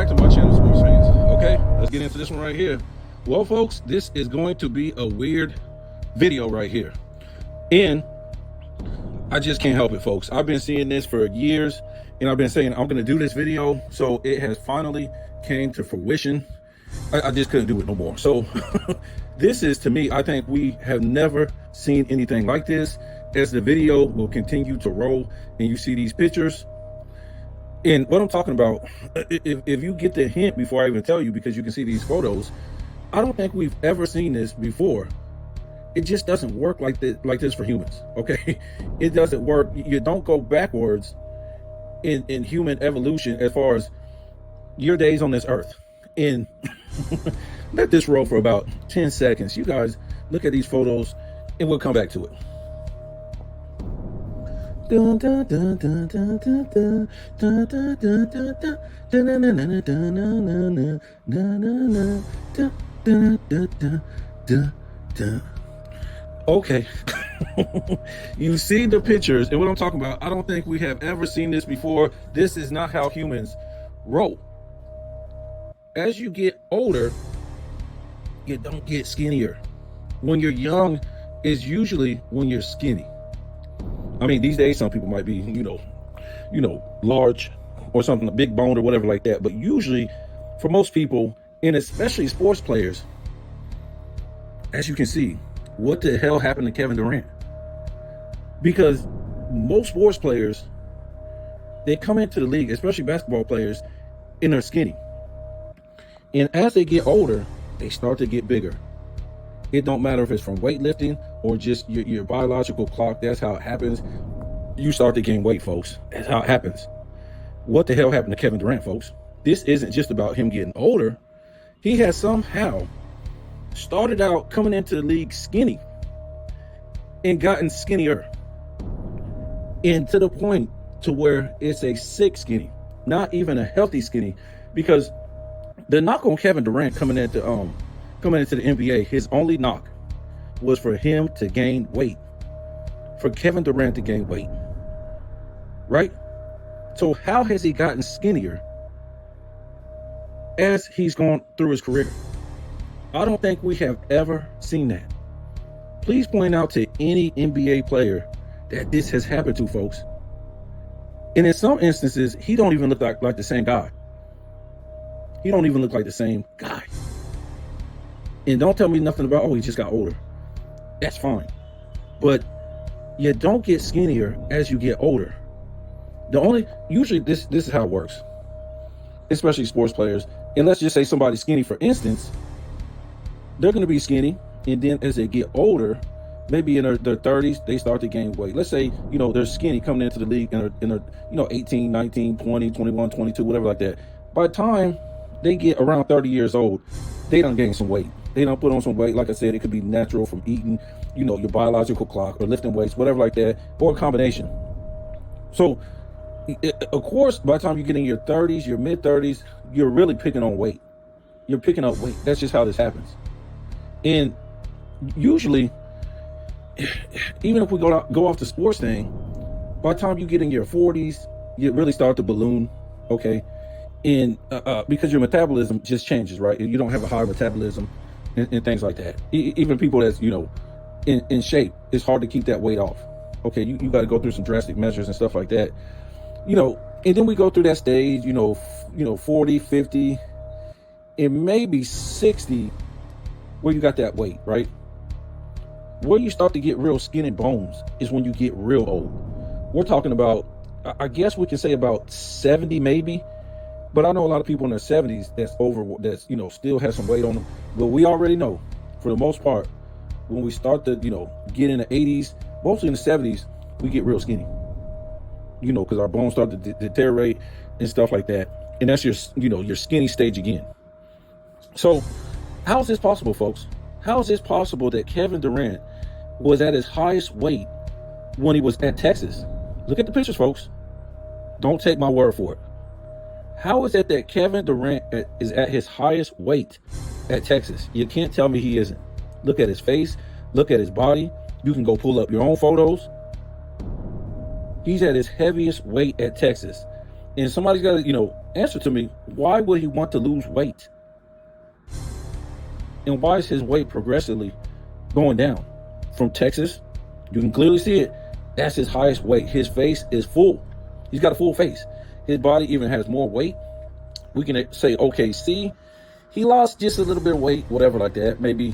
back to my channel, sports fans. Okay, let's get into this one right here. Well, folks, this is going to be a weird video right here. And I just can't help it, folks. I've been seeing this for years, and I've been saying I'm going to do this video, so it has finally came to fruition. I just couldn't do it no more. So this is, to me, I think we have never seen anything like this. As the video will continue to roll and you see these pictures, and what I'm talking about, if you get the hint before I even tell you, because you can see these photos, I don't think we've ever seen this before. It just doesn't work like this for humans, okay? It doesn't work. You don't go backwards in human evolution as far as your days on this earth. And let this roll for about 10 seconds. You guys look at these photos and we'll come back to it. Okay. You see the pictures, and what I'm talking about, I don't think we have ever seen this before. This is not how humans roll. As you get older, you don't get skinnier. When you're young is usually when you're skinny. I mean, these days some people might be, you know, large or something, a big bone or whatever like that. But usually for most people, and especially sports players, as you can see, what the hell happened to Kevin Durant? Because most sports players, they come into the league, especially basketball players, and they're skinny. And as they get older, they start to get bigger. It don't matter if it's from weightlifting or just your biological clock. That's how it happens. You start to gain weight, folks. That's how it happens. What the hell happened to Kevin Durant, folks? This isn't just about him getting older. He has somehow started out coming into the league skinny and gotten skinnier, and to the point to where it's a sick skinny, not even a healthy skinny. Because the knock on Kevin Durant coming into the NBA, his only knock was for him to gain weight, for Kevin Durant to gain weight, right? So how has he gotten skinnier as he's gone through his career? I don't think we have ever seen that. Please point out to any NBA player that this has happened to, folks. And in some instances, he don't even look like the same guy. He don't even look like the same guy. And don't tell me nothing about, oh, he just got older. That's fine. But you don't get skinnier as you get older. Usually this is how it works, especially sports players. And let's just say somebody's skinny, for instance, they're going to be skinny, and then as they get older, maybe in their 30s, they start to gain weight. Let's say, they're skinny coming into the league and they're 18, 19, 20, 21, 22, whatever like that. By the time they get around 30 years old, they done gain some weight. They done put on some weight. Like I said, it could be natural from eating, your biological clock, or lifting weights, whatever like that, or a combination. So, of course, by the time you get in your 30s, your mid-30s, you're really picking on weight. You're picking up weight. That's just how this happens. And usually, even if we go off the sports thing, by the time you get in your 40s, you really start to balloon, okay? And because your metabolism just changes, right? You don't have a high metabolism and things like that. Even people that's, in shape, it's hard to keep that weight off. Okay, you got to go through some drastic measures and stuff like that. And then we go through that stage, 40, 50, and maybe 60, where you got that weight, right? Where you start to get real skin and bones is when you get real old. We're talking about, I guess we can say about 70 maybe, but I know a lot of people in their 70s that's still has some weight on them. But we already know, for the most part, when we start to, get in the 80s, mostly in the 70s, we get real skinny. Because our bones start to deteriorate and stuff like that. And that's your skinny stage again. So how is this possible, folks? How is this possible that Kevin Durant was at his highest weight when he was at Texas? Look at the pictures, folks. Don't take my word for it. How is it that Kevin Durant is at his highest weight at Texas? You can't tell me he isn't. Look at his face. Look at his body. You can go pull up your own photos. He's at his heaviest weight at Texas. And somebody's got to, answer to me, why would he want to lose weight? And why is his weight progressively going down? From Texas, you can clearly see it. That's his highest weight. His face is full. He's got a full face. His body even has more weight. We can say OKC, he lost just a little bit of weight, whatever like that. Maybe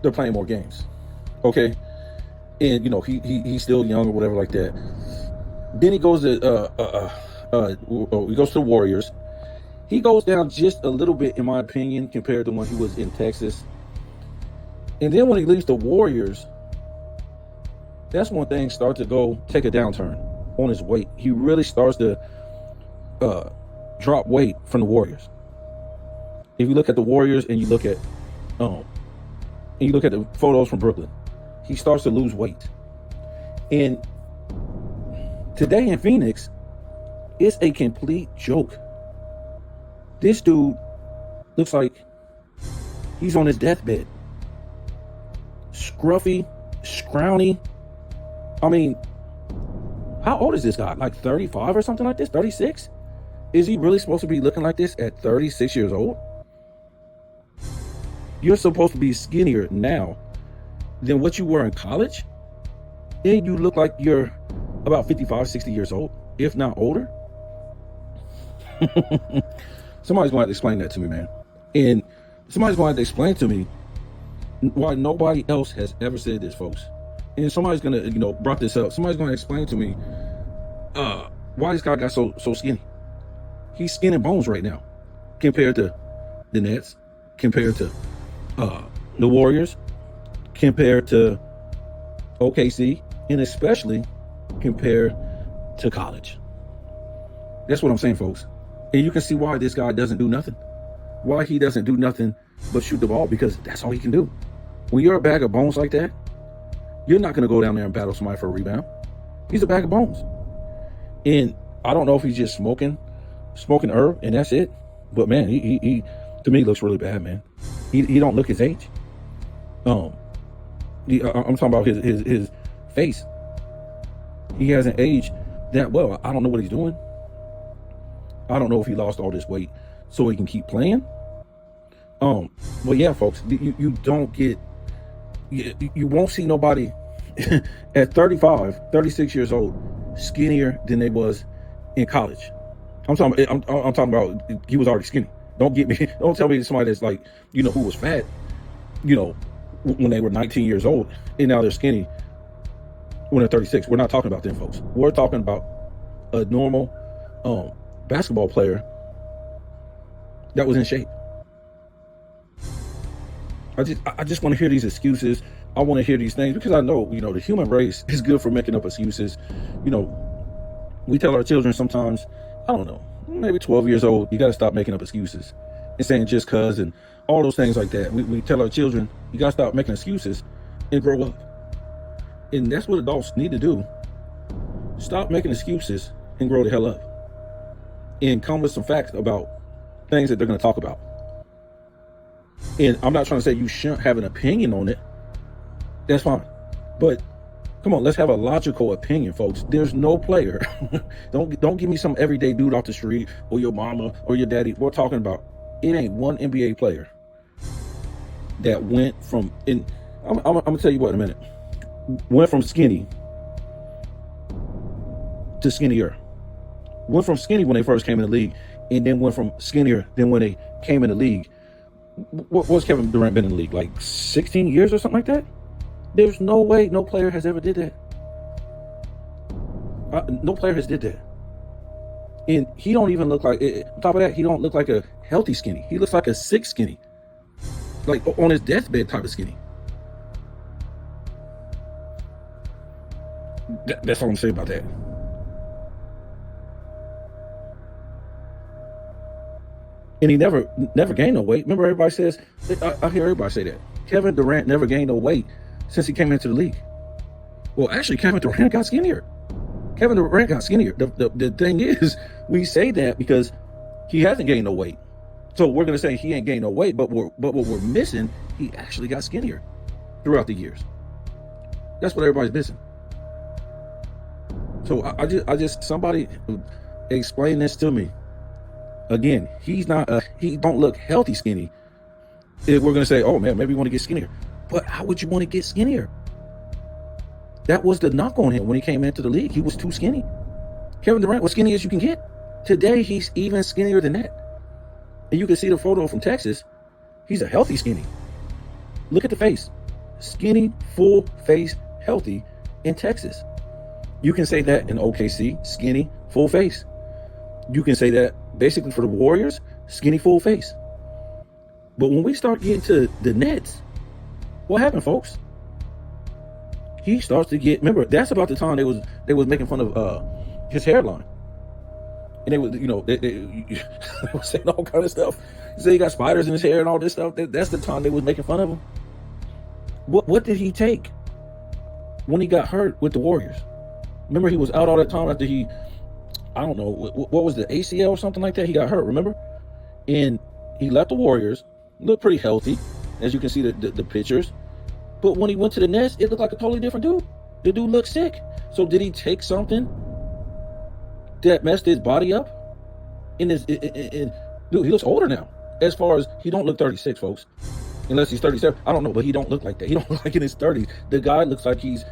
they're playing more games. Okay. And you know, he's still young or whatever like that. Then he goes to he goes to the Warriors. He goes down just a little bit, in my opinion, compared to when he was in Texas. And then when he leaves the Warriors, that's when things start to take a downturn on his weight. He really starts to drop weight from the Warriors. If you look at the Warriors and you look at the photos from Brooklyn, he starts to lose weight. And today in Phoenix, it's a complete joke. This dude looks like he's on his deathbed. Scruffy, scrawny. I mean, how old is this guy? Like 35 or something like this? 36? Is he really supposed to be looking like this at 36 years old? You're supposed to be skinnier now than what you were in college? And you look like you're about 55, 60 years old, if not older? Somebody's going to have to explain that to me, man. And somebody's going to have to explain to me why nobody else has ever said this, folks. And somebody's going to, brought this up. Somebody's going to explain to me why this guy got so skinny. He's skin and bones right now compared to the Nets, compared to the Warriors, compared to OKC, and especially compared to college. That's what I'm saying, folks. And you can see why this guy doesn't do nothing. Why he doesn't do nothing but shoot the ball, because that's all he can do. When you're a bag of bones like that, you're not going to go down there and battle somebody for a rebound. He's a bag of bones. And I don't know if he's just smoking herb and that's it. But man, he to me looks really bad, man. He don't look his age. I'm talking about his face. He hasn't aged that well. I don't know what he's doing. I don't know if he lost all this weight so he can keep playing. But yeah, folks, you don't get, you won't see nobody at 35, 36 years old skinnier than they was in college. I'm talking about he was already skinny. Don't tell me somebody that's like, who was fat, when they were 19 years old and now they're skinny when they're 36. We're not talking about them, folks. We're talking about a normal basketball player that was in shape. I just want to hear these excuses. I want to hear these things because I know, the human race is good for making up excuses. We tell our children sometimes, I don't know, maybe 12 years old, you got to stop making up excuses and saying just cuz and all those things like that. We tell our children, you got to stop making excuses and grow up. And that's what adults need to do. Stop making excuses and grow the hell up. And come with some facts about things that they're going to talk about. And I'm not trying to say you shouldn't have an opinion on it. That's fine. But come on, let's have a logical opinion, folks. There's no player. Don't give me some everyday dude off the street or your mama or your daddy. We're talking about, it ain't one NBA player that went from, and I'm going to tell you what in a minute, went from skinny to skinnier. Went from skinny when they first came in the league, and then went from skinnier than when they came in the league. What's Kevin Durant been in the league? Like 16 years or something like that? There's no way no player has ever did that. No player has did that. And he don't even look like, on top of that, he don't look like a healthy skinny. He looks like a sick skinny. Like on his deathbed type of skinny. That's all I'm saying about that. And he never gained no weight. Remember, everybody says, I hear everybody say that Kevin Durant never gained no weight since he came into the league. Well, actually, Kevin Durant got skinnier. Kevin Durant got skinnier. The thing is, we say that because he hasn't gained no weight. So we're going to say he ain't gained no weight, but what we're missing, he actually got skinnier throughout the years. That's what everybody's missing. So I just somebody explain this to me. Again, he don't look healthy skinny. If we're gonna say, oh man, maybe you want to get skinnier, but how would you want to get skinnier? That was the knock on him when he came into the league. He was too skinny. Kevin Durant was skinny as you can get. Today, he's even skinnier than that. And you can see the photo from Texas. He's a healthy skinny. Look at the face. Skinny, full face, healthy in Texas. You can say that in OKC, skinny, full face. You can say that basically for the Warriors, skinny, full face. But when we start getting to the Nets, what happened, folks? He starts to get, remember, that's about the time they was making fun of his hairline. And they was, they were saying all kind of stuff. He said he got spiders in his hair and all this stuff. That's the time they was making fun of him. What did he take when he got hurt with the Warriors? Remember, he was out all that time after I don't know, what was the ACL or something like that? He got hurt, remember? And he left the Warriors, looked pretty healthy, as you can see the pictures. But when he went to the Nets, it looked like a totally different dude. The dude looked sick. So did he take something that messed his body up? Dude, he looks older now. As far as, he don't look 36, folks. Unless he's 37. I don't know, but he don't look like that. He don't look like in his 30s. The guy looks like he's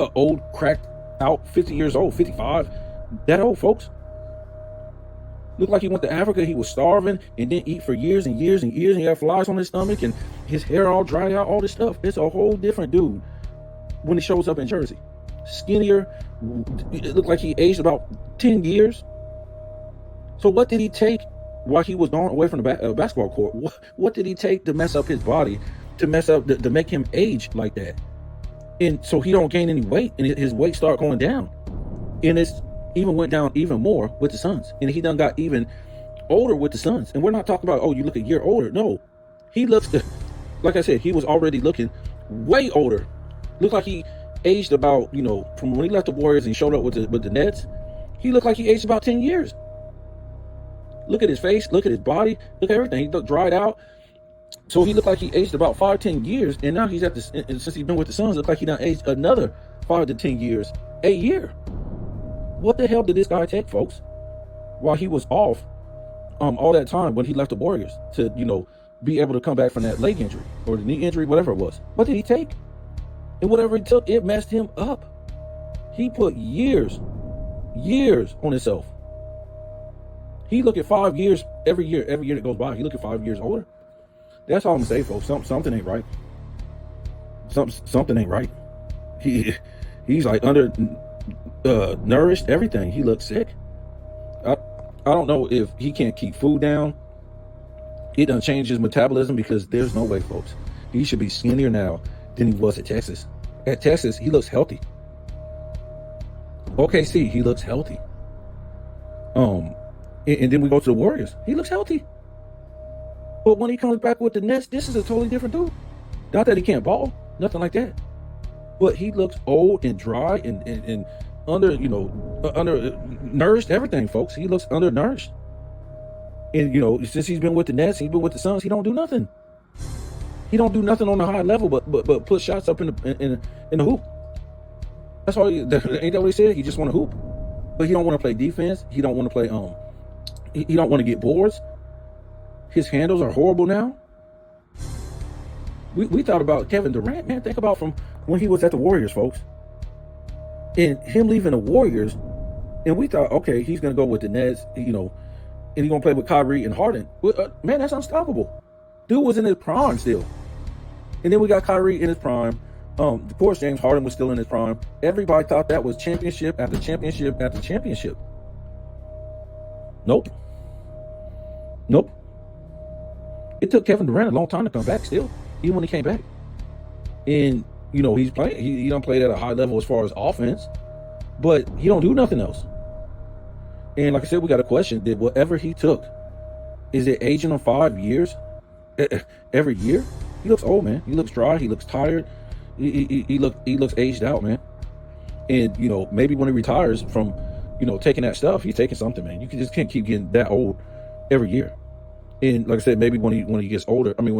an old, cracked out, 50 years old, 55. That old, folks. Looked like he went to Africa. He was starving and didn't eat for years and years and years. And he had flies on his stomach and his hair all dried out, all this stuff. It's a whole different dude when he shows up in Jersey. Skinnier. It looked like he aged about 10 years. So what did he take while he was gone away from the basketball court? What did he take to mess up his body, to mess up, to make him age like that? And so he don't gain any weight and his weight start going down. And it's even went down even more with the Suns. And he done got even older with the Suns. And we're not talking about, oh, you look a year older. No, he looks, like I said, he was already looking way older. Looked like he aged about, from when he left the Warriors and showed up with the Nets, he looked like he aged about 10 years. Look at his face, look at his body, look at everything. He looked dried out. So he looked like he aged about 5-10 years. And now he's since he's been with the Suns, look like he done aged another 5 to 10 years a year. What the hell did this guy take, folks, while he was off all that time when he left the Warriors to, be able to come back from that leg injury or the knee injury, whatever it was? What did he take? And whatever he took, it messed him up. He put years on himself. He look at 5 years every year that goes by. He look at 5 years older. That's all I'm saying, folks. Something ain't right. Something ain't right. He's like under nourished, everything. He looks sick. I don't know if he can't keep food down. It done changed his metabolism, because there's no way, folks. He should be skinnier now than he was at Texas. At Texas, he looks healthy. OKC, he looks healthy. And then we go to the Warriors. He looks healthy. But when he comes back with the Nets, this is a totally different dude. Not that he can't ball, nothing like that. But he looks old and dry and undernourished, everything, folks. He looks undernourished. And, since he's been with the Nets, he's been with the Suns, he don't do nothing. He don't do nothing on the high level but put shots up in the hoop. That's all. Ain't that what he said? He just want to hoop. But he don't want to play defense. He don't want to play, he don't want to get boards. His handles are horrible now. We thought about Kevin Durant, man. Think about from when he was at the Warriors, folks. And him leaving the Warriors, and we thought, okay, he's going to go with the Nets, and he's going to play with Kyrie and Harden. Man, that's unstoppable. Dude was in his prime still. And then we got Kyrie in his prime. Of course, James Harden was still in his prime. Everybody thought that was championship after championship after championship. Nope. It took Kevin Durant a long time to come back still, even when he came back. And, he's playing. He don't play at a high level as far as offense, but he don't do nothing else. And like I said, we got a question. Did whatever he took, is it aging him 5 years? Every year? He looks old, man. He looks dry. He looks tired. He looks aged out, man. And, maybe when he retires from, taking that stuff, he's taking something, man. You just can't keep getting that old every year. And like I said, maybe when he gets older, when he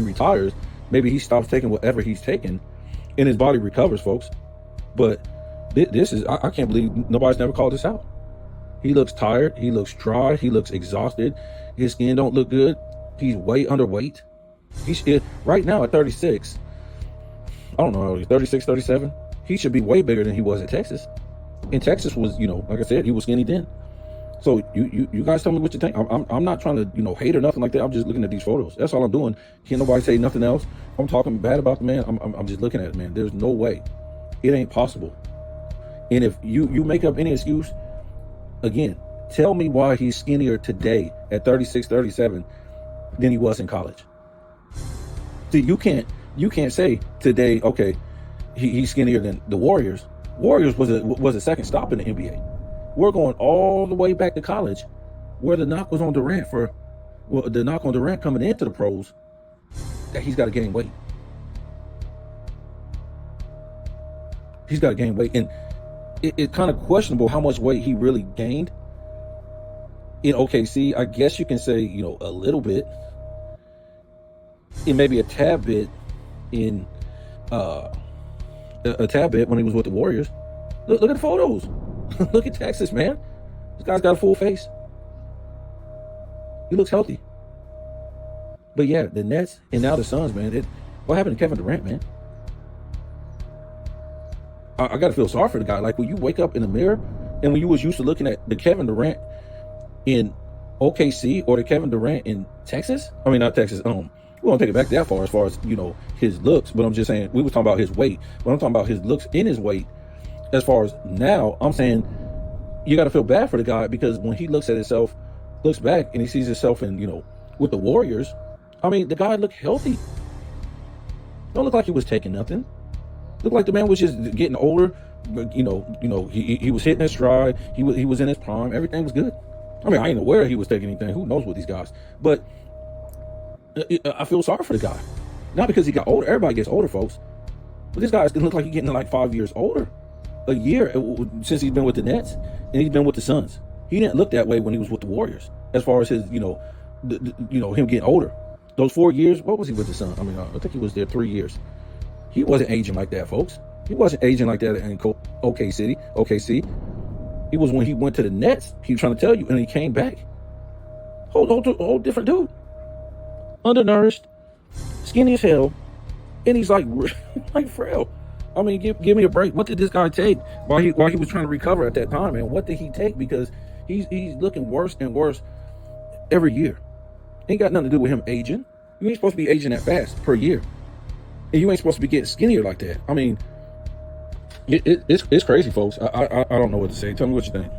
retires, maybe he stops taking whatever he's taking and his body recovers, folks. But this is, I can't believe nobody's never called this out. He looks tired. He looks dry. He looks exhausted. His skin don't look good. He's way underweight. Right now at 36, I don't know, 36, 37. He should be way bigger than he was at Texas. And Texas was, like I said, he was skinny then. So you guys tell me what you think. I'm not trying to, hate or nothing like that. I'm just looking at these photos. That's all I'm doing. Can't nobody say nothing else. I'm talking bad about the man. I'm just looking at it, man. There's no way. It ain't possible. And if you make up any excuse, again, tell me why he's skinnier today at 36, 37 than he was in college. See, you can't say today, okay, he's skinnier than the Warriors. Warriors was a second stop in the NBA. We're going all the way back to college, where the knock was on Durant the knock on Durant coming into the pros, that he's got to gain weight. He's got to gain weight, and it's kind of questionable how much weight he really gained in OKC. I guess you can say, a little bit, and maybe a tad bit in a tad bit when he was with the Warriors. Look at the photos. Look at Texas, man. This guy's got a full face. He looks healthy. But yeah, the Nets and now the Suns, man. What happened to Kevin Durant, man? I got to feel sorry for the guy. Like, when you wake up in the mirror and when you was used to looking at the Kevin Durant in OKC or the Kevin Durant in Texas. I mean, not Texas. We won't take it back that far as his looks. But I'm just saying, we were talking about his weight. But I'm talking about his looks in his weight. As far as now, I'm saying you got to feel bad for the guy, because when he looks back and he sees himself in, with the Warriors, I mean, the guy looked healthy. Don't look like he was taking nothing. Looked like the man was just getting older. He was hitting his stride. He was in his prime. Everything was good. I mean, I ain't aware he was taking anything. Who knows with these guys? But I feel sorry for the guy. Not because he got older. Everybody gets older, folks. But this guy look like he's getting like 5 years older. A year since he's been with the Nets, and he's been with the Suns. He didn't look that way when he was with the Warriors. As far as his, him getting older. Those 4 years, what was he with the Suns? I mean, I think he was there 3 years. He wasn't aging like that, folks. He wasn't aging like that in OKC. He was when he went to the Nets. He was trying to tell you, and he came back. Whole different dude. Undernourished, skinny as hell, and he's like frail. I mean, give me a break. What did this guy take while he was trying to recover at that time, man? What did he take? Because he's looking worse and worse every year. Ain't got nothing to do with him aging. You ain't supposed to be aging that fast per year. And you ain't supposed to be getting skinnier like that. I mean, it's crazy, folks. I don't know what to say. Tell me what you think.